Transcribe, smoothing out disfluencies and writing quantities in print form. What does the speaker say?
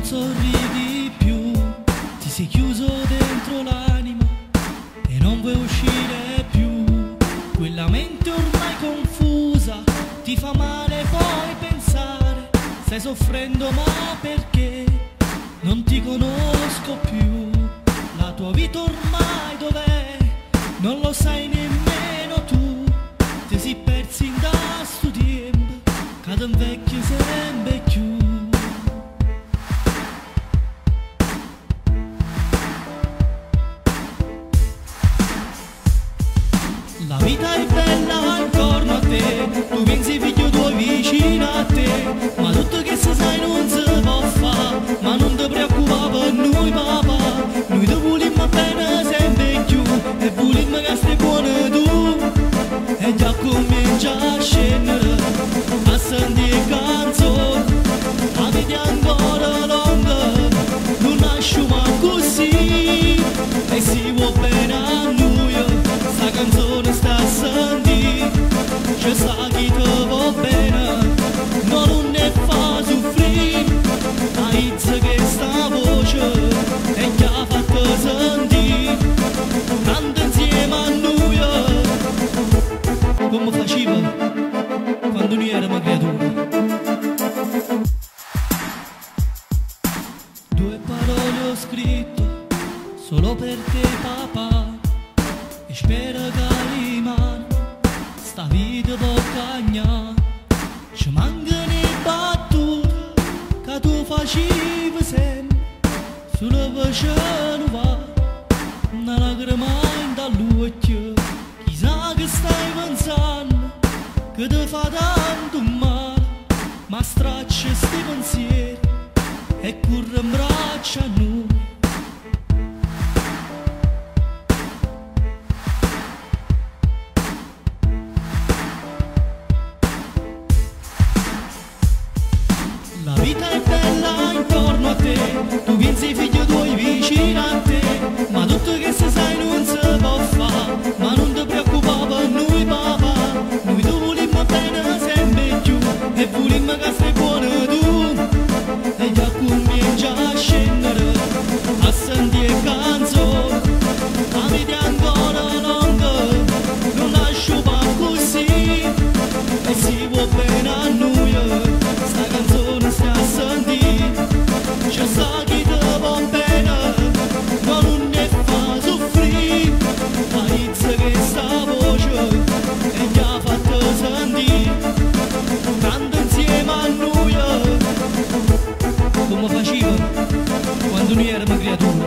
sorridi più, ti sei chiuso dentro l'anima e non vuoi uscire più. Quella mente ormai confusa ti fa male poi pensare, stai soffrendo ma perché non ti conosco più. La tua vita ormai dov'è? Non lo sai nemmeno tu, ti sei persi in da sto tempo, cada invecchio sempre più. La vita è bella intorno a te, tu pensi figlio tuo vicino a te, ma tutto che se sai non si può fare, ma non ti preoccupare per noi papà, noi ti volimmo bene sempre più, e volimmo che stai buono tu, e già comincia a scendere, a sentire canzoni, la vita è ancora lunga, non nasce mai così, e si vuole bene a noi, sta canzone sta a sentire, ci sa chi ti va bene, no non ne fa soffrire, aizza che sta voce, e ti ha fatto sentire, canta insieme a noi, come faceva quando noi eravamo creature. Due parole ho scritto solo per te papà, e spero che rimane sta vita può cagnare, ci mancano le battute che tu facevi sempre, sulla voce non va una lacrima in dall'occhio, chissà che stai pensando che ti fa tanto male, ma straccia sti pensieri e corre in braccio a noi. La vita è bella intorno a te, tu pensi figlio tuoi vicino a te, ma tutto che se sai non si può fare, ma non ti preoccupare per noi papà, noi ti volimmo bene sempre più, e volimmo che stai buono tu, e già comincia a scendere, a sentire canzoni, la vita è ancora lunga, non lascio pa così, e si vuole bene a noi, sta canzone sta a sentire, ci sa chi ti va bene, ma non ne fa soffrire, aizza che sta voce, e ti ha fatto sentire, canta insieme a noi, come faceva quando noi eravamo creature.